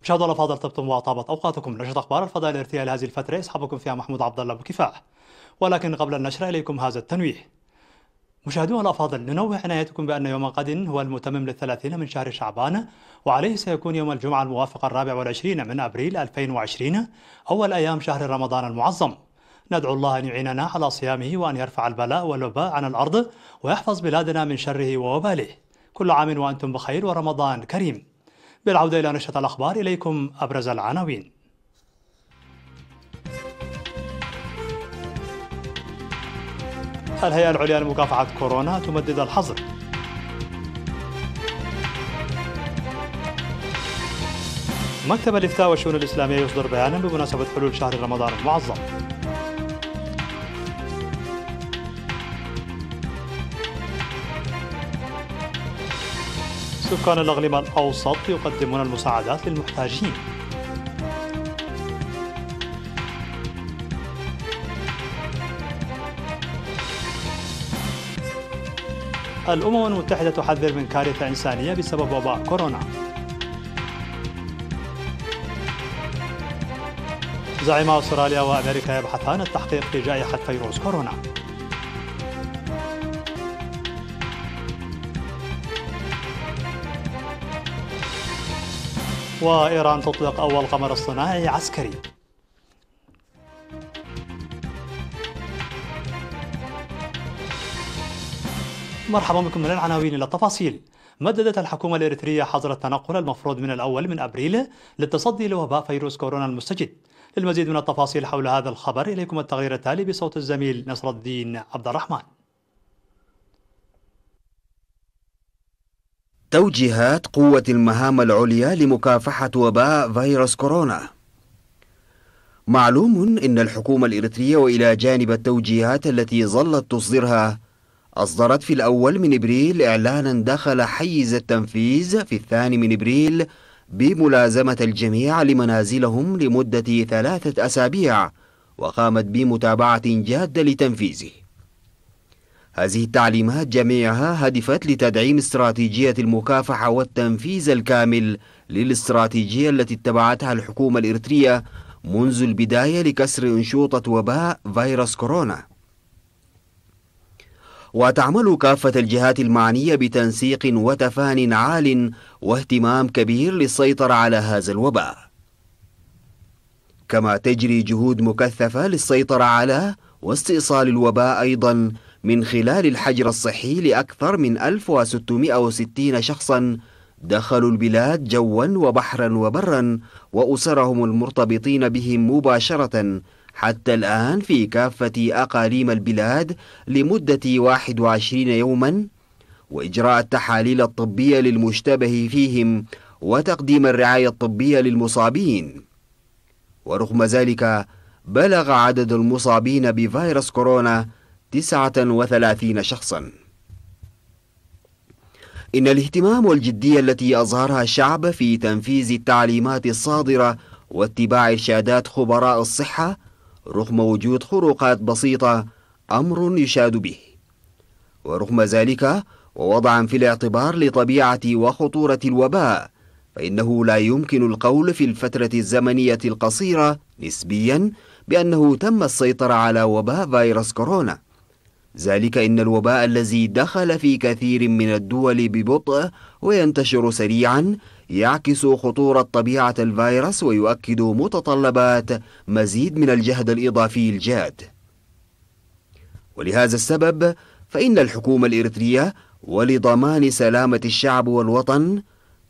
مشاهدينا الافاضل، طبتم وطابت اوقاتكم. نشرة اخبار الفضاء الارتياحي لهذه الفتره يصحبكم فيها محمود عبد الله بكفاح. ولكن قبل النشر اليكم هذا التنويه. مشاهدينا الافاضل، ننوه عنايتكم بان يوم غد هو المتمم للثلاثين من شهر شعبان، وعليه سيكون يوم الجمعه الموافق 24 من ابريل 2020 اول ايام شهر رمضان المعظم. ندعو الله ان يعيننا على صيامه وان يرفع البلاء والوباء عن الارض ويحفظ بلادنا من شره ووباله. كل عام وانتم بخير ورمضان كريم. بالعودة إلى نشرة الأخبار، إليكم أبرز العناوين. الهيئة العليا لمكافحة كورونا تمدد الحظر. مكتب الإفتاء والشؤون الإسلامية يصدر بيانا بمناسبة حلول شهر رمضان المعظم. سكان الإقليم الأوسط يقدمون المساعدات للمحتاجين. الأمم المتحدة تحذر من كارثة إنسانية بسبب وباء كورونا. زعيما أستراليا وأمريكا يبحثان التحقيق في جائحة فيروس كورونا. وإيران تطلق أول قمر اصطناعي عسكري. مرحبا بكم. من العناوين إلى التفاصيل. مددت الحكومة الإريترية حظر التنقل المفروض من الأول من أبريل للتصدي لوباء فيروس كورونا المستجد. للمزيد من التفاصيل حول هذا الخبر إليكم التقرير التالي بصوت الزميل نصر الدين عبد الرحمن. توجيهات قوة المهام العليا لمكافحة وباء فيروس كورونا. معلوم أن الحكومة الإريترية وإلى جانب التوجيهات التي ظلت تصدرها، أصدرت في الأول من إبريل إعلانا دخل حيز التنفيذ في الثاني من إبريل بملازمة الجميع لمنازلهم لمدة 3 أسابيع، وقامت بمتابعة جادة لتنفيذه. هذه التعليمات جميعها هدفت لتدعيم استراتيجية المكافحة والتنفيذ الكامل للاستراتيجية التي اتبعتها الحكومة الإريترية منذ البداية لكسر أنشوطة وباء فيروس كورونا. وتعمل كافة الجهات المعنية بتنسيق وتفان عال واهتمام كبير للسيطرة على هذا الوباء، كما تجري جهود مكثفة للسيطرة على واستئصال الوباء أيضا من خلال الحجر الصحي لأكثر من 1660 شخصا دخلوا البلاد جوا وبحرا وبرا وأسرهم المرتبطين بهم مباشرة حتى الآن في كافة أقاليم البلاد لمدة 21 يوما، وإجراء التحاليل الطبية للمشتبه فيهم وتقديم الرعاية الطبية للمصابين. ورغم ذلك بلغ عدد المصابين بفيروس كورونا 39 شخصا. إن الاهتمام والجدية التي أظهرها الشعب في تنفيذ التعليمات الصادرة واتباع إرشادات خبراء الصحة رغم وجود خروقات بسيطة أمر يشاد به. ورغم ذلك ووضعا في الاعتبار لطبيعة وخطورة الوباء، فإنه لا يمكن القول في الفترة الزمنية القصيرة نسبيا بأنه تم السيطرة على وباء فيروس كورونا، ذلك إن الوباء الذي دخل في كثير من الدول ببطء وينتشر سريعا يعكس خطورة طبيعة الفيروس ويؤكد متطلبات مزيد من الجهد الإضافي الجاد. ولهذا السبب فإن الحكومة الإريترية ولضمان سلامة الشعب والوطن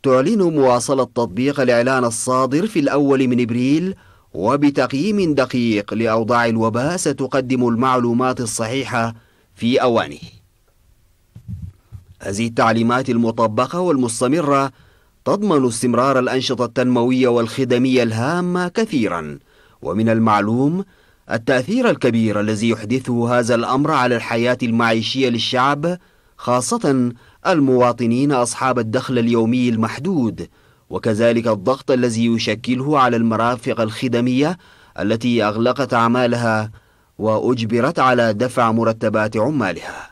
تعلن مواصلة تطبيق الإعلان الصادر في الأول من إبريل، وبتقييم دقيق لأوضاع الوباء ستقدم المعلومات الصحيحة في أوانه. هذه التعليمات المطبقة والمستمرة تضمن استمرار الأنشطة التنموية والخدمية الهامة كثيرا، ومن المعلوم التأثير الكبير الذي يحدثه هذا الأمر على الحياة المعيشية للشعب، خاصة المواطنين أصحاب الدخل اليومي المحدود، وكذلك الضغط الذي يشكله على المرافق الخدمية التي أغلقت أعمالها وأجبرت على دفع مرتبات عمالها.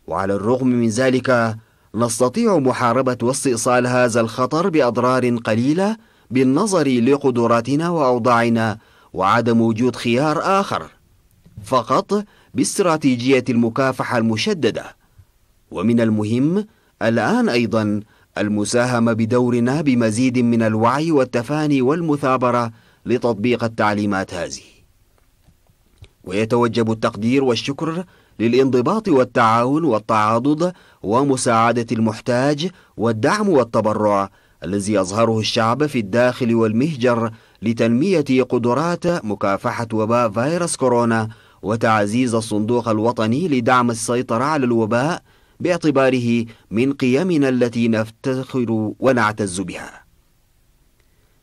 وعلى الرغم من ذلك نستطيع محاربة واستئصال هذا الخطر بأضرار قليلة بالنظر لقدراتنا وأوضاعنا، وعدم وجود خيار آخر، فقط باستراتيجية المكافحة المشددة. ومن المهم الآن أيضا المساهمة بدورنا بمزيد من الوعي والتفاني والمثابرة لتطبيق التعليمات هذه. ويتوجب التقدير والشكر للانضباط والتعاون والتعاضد ومساعدة المحتاج والدعم والتبرع الذي يظهره الشعب في الداخل والمهجر لتنمية قدرات مكافحة وباء فيروس كورونا وتعزيز الصندوق الوطني لدعم السيطرة على الوباء باعتباره من قيمنا التي نفتخر ونعتز بها.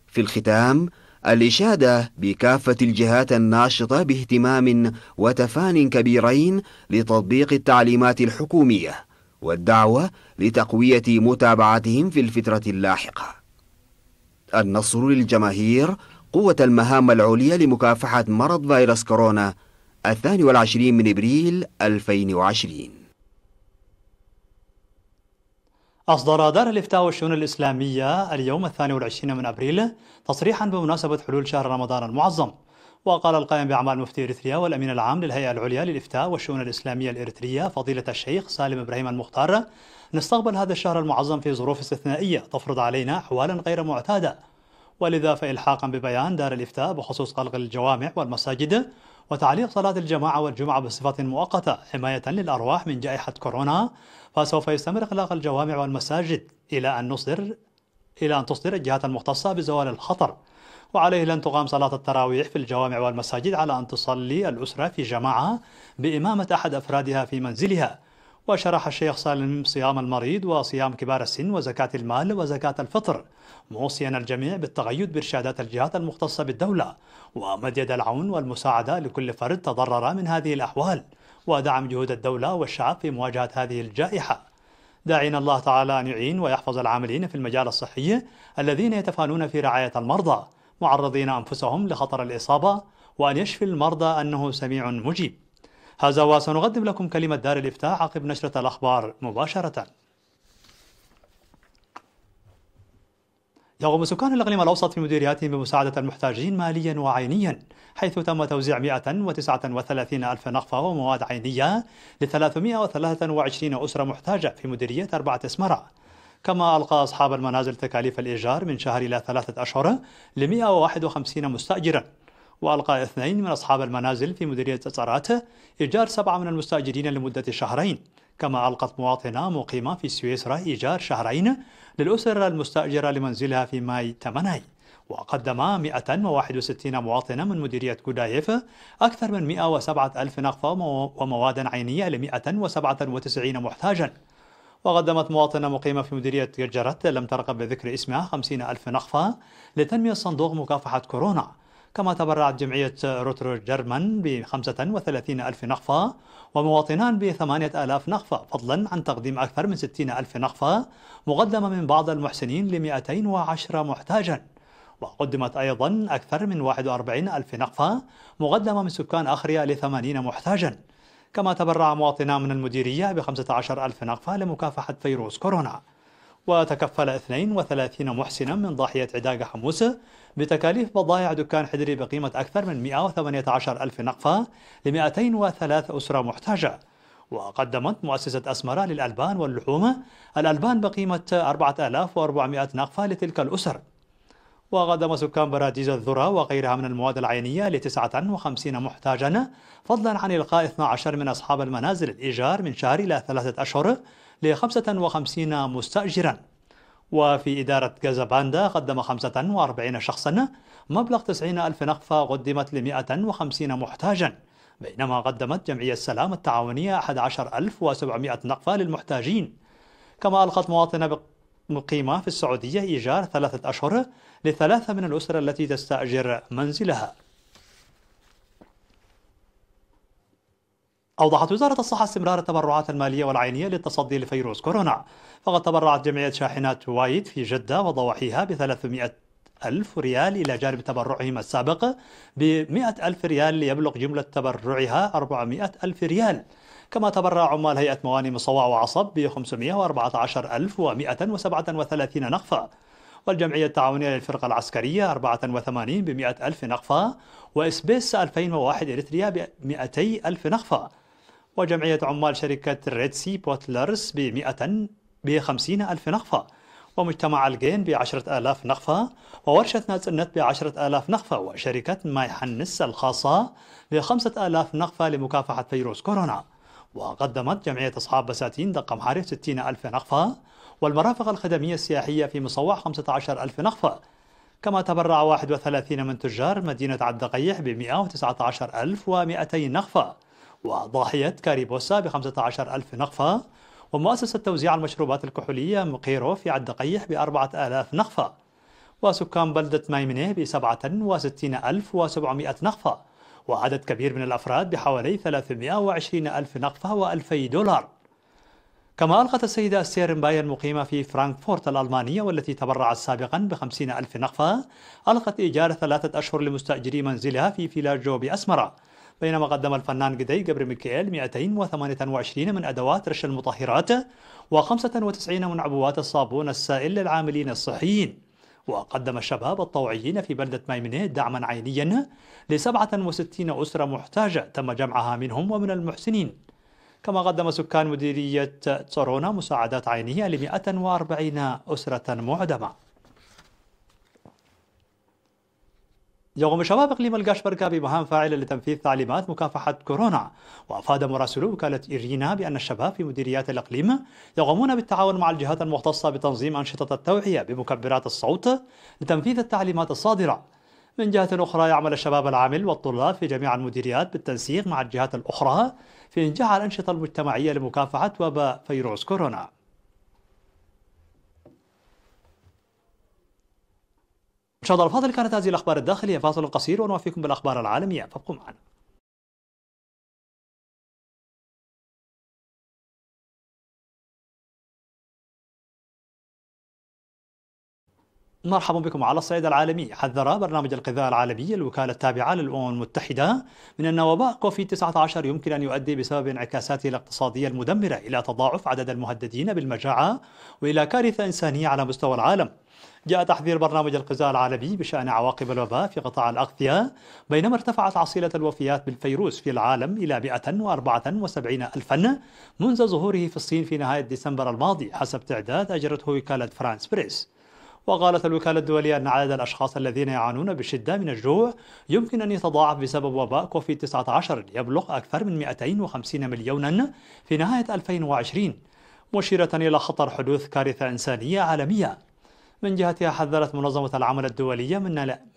في الختام، الإشادة بكافة الجهات الناشطة باهتمام وتفان كبيرين لتطبيق التعليمات الحكومية، والدعوة لتقوية متابعتهم في الفترة اللاحقة. النصر للجماهير، قوة المهام العليا لمكافحة مرض فيروس كورونا، 22 من إبريل 2020. أصدر دار الإفتاء والشؤون الإسلامية اليوم 22 من أبريل تصريحا بمناسبة حلول شهر رمضان المعظم. وقال القائم بأعمال مفتي إريتريا والأمين العام للهيئة العليا للإفتاء والشؤون الإسلامية الإريترية فضيلة الشيخ سالم إبراهيم المختار: نستقبل هذا الشهر المعظم في ظروف استثنائية تفرض علينا أحوالا غير معتادة، ولذا فإلحاقا ببيان دار الإفتاء بخصوص غلق الجوامع والمساجد وتعليق صلاة الجماعة والجمعة بصفة مؤقتة حماية للأرواح من جائحة كورونا، فسوف يستمر إغلاق الجوامع والمساجد إلى أن تصدر الجهات المختصة بزوال الخطر. وعليه لن تقام صلاة التراويح في الجوامع والمساجد على أن تصلي الأسرة في جماعة بإمامة أحد أفرادها في منزلها. وشرح الشيخ سالم صيام المريض وصيام كبار السن وزكاة المال وزكاة الفطر، موصيا الجميع بالتقيد بإرشادات الجهات المختصة بالدولة ومد يد العون والمساعدة لكل فرد تضرر من هذه الأحوال، ودعم جهود الدولة والشعب في مواجهة هذه الجائحة، داعين الله تعالى أن يعين ويحفظ العاملين في المجال الصحي الذين يتفانون في رعاية المرضى معرضين أنفسهم لخطر الإصابة، وأن يشفي المرضى أنه سميع مجيب. هذا وسنقدم لكم كلمة دار الإفتاء عقب نشرة الأخبار مباشرة. يقوم سكان الإقليم الأوسط في مديرياتهم بمساعدة المحتاجين ماليا وعينيا، حيث تم توزيع 139 ألف نقفة ومواد عينية ل 323 أسرة محتاجة في مديرية 4 إسمرة. كما ألقى أصحاب المنازل تكاليف الإيجار من شهر إلى 3 أشهر ل 151 مستأجرا. وألقى 2 من أصحاب المنازل في مديرية أسرات إيجار 7 من المستأجرين لمدة شهرين. كما ألقت مواطنة مقيمة في سويسرا إيجار شهرين للأسر المستأجرة لمنزلها في ماي تمناي. وقدم 161 مواطنة من مديرية كودايف أكثر من 107 ألف نقفة ومواد عينية ل 197 محتاجا. وقدمت مواطنة مقيمة في مديرية جرجرت لم ترغب بذكر اسمها 50 ألف نقفة لتنمية صندوق مكافحة كورونا. كما تبرعت جمعية روتر جرمن ب 35 ألف نقفة ومواطنان ب 8,000 نقفة، فضلا عن تقديم أكثر من 60 ألف نقفة مقدمة من بعض المحسنين ل 210 محتاجا. وقدمت أيضا أكثر من 41 ألف نقفة مقدمة من سكان أخرية ل 80 محتاجا. كما تبرع مواطنان من المديرية ب 15 ألف نقفة لمكافحة فيروس كورونا. وتكفل 32 محسنا من ضاحية عداقة حموس بتكاليف بضائع دكان حدري بقيمة أكثر من 118 ألف نقفة ل 203 أسرة محتاجة. وقدمت مؤسسة أسمرة للألبان واللحوم الألبان بقيمة 4400 نقفة لتلك الأسر. وقدم سكان براديز الذرة وغيرها من المواد العينية ل 59 محتاجا، فضلا عن إلقاء 12 من أصحاب المنازل الإيجار من شهر إلى 3 أشهر ل 55 مستأجرا. وفي إدارة جازاباندا قدم 45 شخصا مبلغ 90 ألف نقفة قدمت ل 150 محتاجا، بينما قدمت جمعية السلام التعاونية 11,700 نقفة للمحتاجين. كما ألقت مواطنة مقيمة في السعودية إيجار 3 أشهر ل3 من الأسر التي تستأجر منزلها. أوضحت وزارة الصحة استمرار التبرعات المالية والعينية للتصدي لفيروس كورونا، فقد تبرعت جمعية شاحنات وايد في جدة وضواحيها ب 300 ألف ريال إلى جانب تبرعهم السابق ب 100 ألف ريال، ليبلغ جملة تبرعها 400 ألف ريال. كما تبرع عمال هيئة مواني مصوع وعصب ب 514,137 نقفة، والجمعية التعاونية للفرقة العسكرية 84 ب 100,000 نقفة، وإسبيس 2001 إريتريا ب 200,000 نقفة، وجمعية عمال شركة ريد سي بوتلرز ب 50,000 نقفة، ومجتمع الجين ب 10,000 نقفة، وورشة ناس النت ب 10,000 نقفة، وشركة ماي حنس الخاصة ب 5,000 نقفة لمكافحة فيروس كورونا. وقدمت جمعية أصحاب بساتين دقة محارف 60,000 نقفة، والمرافق الخدمية السياحية في مصوع 15,000 نقفة. كما تبرع 31 من تجار مدينة عالدقيح ب 119,200 نقفة، وضاحية كاريبوسا ب 15,000 نقفة، ومؤسسة توزيع المشروبات الكحولية مقيرو في عالدقيح ب 4,000 نقفة، وسكان بلدة ميمنة ب 67,700 نقفة، وعدد كبير من الأفراد بحوالي 320,000 نقفة و2000 دولار. كما ألقت السيدة أستير مبايا المقيمة في فرانكفورت الألمانية والتي تبرعت سابقا ب50,000 نقفة، ألقت إيجار 3 أشهر لمستأجري منزلها في فيلاجو بأسمرة، بينما قدم الفنان قدي قبر ميكائيل 228 من أدوات رش المطهرات و95 من عبوات الصابون السائل للعاملين الصحيين. وقدم الشباب الطوعيين في بلدة ميمنة دعما عينيا ل67 أسرة محتاجة تم جمعها منهم ومن المحسنين. كما قدم سكان مديرية تسورونا مساعدات عينية ل 140 أسرة معدمة. يقوم شباب إقليم القشبركة بمهام فاعلة لتنفيذ تعليمات مكافحة كورونا، وأفاد مراسلو وكالة إيرينا بأن الشباب في مديريات الإقليم يقومون بالتعاون مع الجهات المختصة بتنظيم أنشطة التوعية بمكبرات الصوت لتنفيذ التعليمات الصادرة. من جهة أخرى يعمل الشباب العامل والطلاب في جميع المديريات بالتنسيق مع الجهات الأخرى في إنجاح الأنشطة المجتمعية لمكافحة وباء فيروس كورونا. مشاهدينا الفاضل، كانت هذه الأخبار الداخلية. فاصل قصير ونوافيكم بالأخبار العالمية، فابقوا معنا. مرحبا بكم. على الصعيد العالمي، حذر برنامج الغذاء العالمي الوكالة التابعة للأمم المتحدة من أن وباء كوفيد-19 يمكن أن يؤدي بسبب انعكاساته الاقتصادية المدمرة إلى تضاعف عدد المهددين بالمجاعة وإلى كارثة إنسانية على مستوى العالم. جاء تحذير برنامج الغذاء العالمي بشأن عواقب الوباء في قطاع الأغذية بينما ارتفعت حصيلة الوفيات بالفيروس في العالم إلى 174 ألفا منذ ظهوره في الصين في نهاية ديسمبر الماضي، حسب تعداد أجرته وكالة فرانس بريس. وقالت الوكالة الدولية أن عدد الأشخاص الذين يعانون بشدة من الجوع يمكن أن يتضاعف بسبب وباء كوفيد-19 ليبلغ أكثر من 250 مليونا في نهاية 2020، مشيرة إلى خطر حدوث كارثة إنسانية عالمية. من جهتها حذرت منظمة العمل الدولية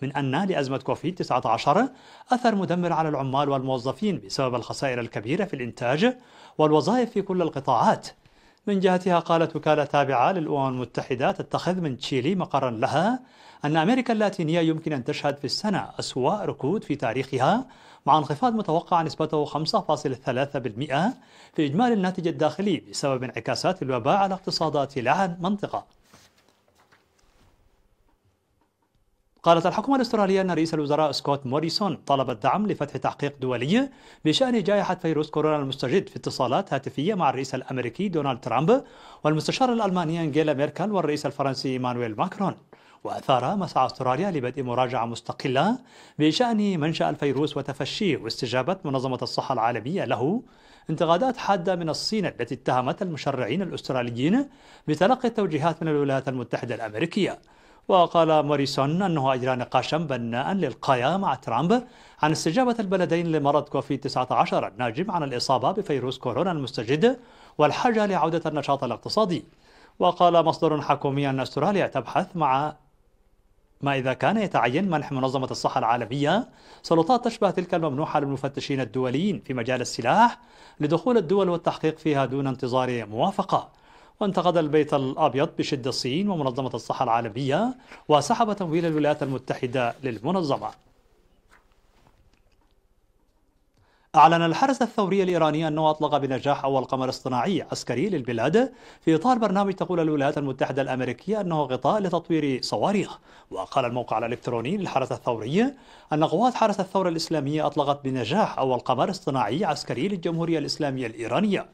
من أن لأزمة كوفيد-19 أثر مدمر على العمال والموظفين بسبب الخسائر الكبيرة في الإنتاج والوظائف في كل القطاعات. من جهتها قالت وكالة تابعة للأمم المتحدة تتخذ من تشيلي مقرا لها أن أمريكا اللاتينية يمكن أن تشهد في السنة أسوأ ركود في تاريخها، مع انخفاض متوقع نسبته 5.3% في إجمالي الناتج الداخلي بسبب انعكاسات الوباء على اقتصادات المنطقة. قالت الحكومة الأسترالية أن رئيس الوزراء سكوت موريسون طلب الدعم لفتح تحقيق دولي بشأن جائحة فيروس كورونا المستجد في اتصالات هاتفية مع الرئيس الأمريكي دونالد ترامب والمستشار الألماني أنجيلا ميركل والرئيس الفرنسي إيمانويل ماكرون. وأثار مسعى أستراليا لبدء مراجعة مستقلة بشأن منشأ الفيروس وتفشيه واستجابة منظمة الصحة العالمية له انتقادات حادة من الصين التي اتهمت المشرعين الأستراليين بتلقي التوجيهات من الولايات المتحدة الأمريكية. وقال موريسون أنه أجرى نقاشا بناء للقيام مع ترامب عن استجابة البلدين لمرض كوفيد-19 الناجم عن الإصابة بفيروس كورونا المستجد والحاجة لعودة النشاط الاقتصادي. وقال مصدر حكومي أن أستراليا تبحث مع ما إذا كان يتعين منح منظمة الصحة العالمية سلطات تشبه تلك الممنوحة للمفتشين الدوليين في مجال السلاح لدخول الدول والتحقيق فيها دون انتظار موافقة. وانتقد البيت الأبيض بشدة الصين ومنظمة الصحة العالمية وسحب تمويل الولايات المتحدة للمنظمة. أعلن الحرس الثوري الإيراني أنه أطلق بنجاح أول قمر اصطناعي عسكري للبلاد في إطار برنامج تقول الولايات المتحدة الأمريكية أنه غطاء لتطوير صواريخ. وقال الموقع الإلكتروني للحرس الثوري أن قوات حرس الثورة الإسلامية أطلقت بنجاح أول قمر اصطناعي عسكري للجمهورية الإسلامية الإيرانية.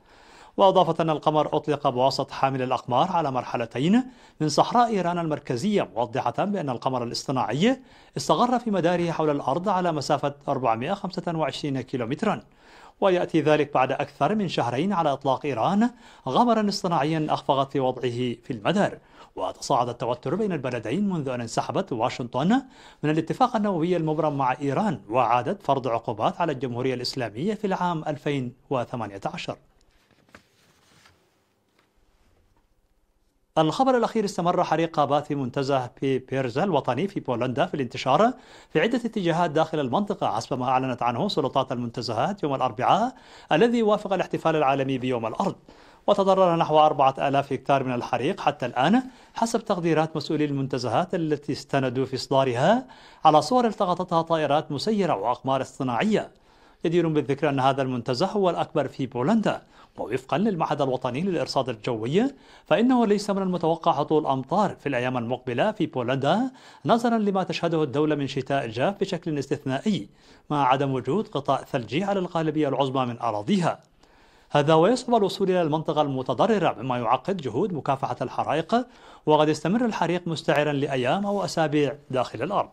وأضافت أن القمر أطلق بواسطة حامل الأقمار على مرحلتين من صحراء إيران المركزية، موضحة بأن القمر الاصطناعي استقر في مداره حول الأرض على مسافة 425 كيلومترا. ويأتي ذلك بعد أكثر من شهرين على إطلاق إيران قمرا اصطناعيا أخفقت في وضعه في المدار. وتصاعد التوتر بين البلدين منذ أن انسحبت واشنطن من الاتفاق النووي المبرم مع إيران، وعادت فرض عقوبات على الجمهورية الإسلامية في العام 2018. الخبر الأخير: استمر حريق غابات في منتزه بيرزا الوطني في بولندا في الانتشار في عدة اتجاهات داخل المنطقة، حسب ما أعلنت عنه سلطات المنتزهات يوم الأربعاء الذي وافق الاحتفال العالمي بيوم الأرض. وتضرر نحو 4000 هكتار من الحريق حتى الآن، حسب تقديرات مسؤولي المنتزهات التي استندوا في إصدارها على صور التقطتها طائرات مسيرة وأقمار اصطناعية. جدير بالذكر أن هذا المنتزه هو الأكبر في بولندا، ووفقا للمعهد الوطني للإرصاد الجوي فإنه ليس من المتوقع هطول أمطار في الأيام المقبلة في بولندا، نظرا لما تشهده الدولة من شتاء جاف بشكل استثنائي مع عدم وجود غطاء ثلجي على الغالبية العظمى من أراضيها. هذا ويصعب الوصول إلى المنطقة المتضررة، مما يعقد جهود مكافحة الحرائق، وقد يستمر الحريق مستعرا لأيام أو أسابيع داخل الأرض.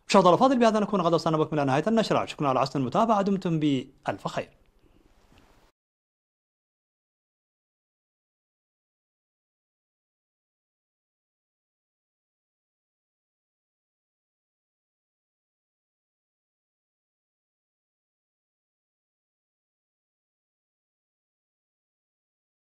مشاهدينا الأفاضل، بهذا نكون قد وصلنا بكم إلى نهاية النشرة. شكرا على حسن المتابعة، دمتم بألف خير.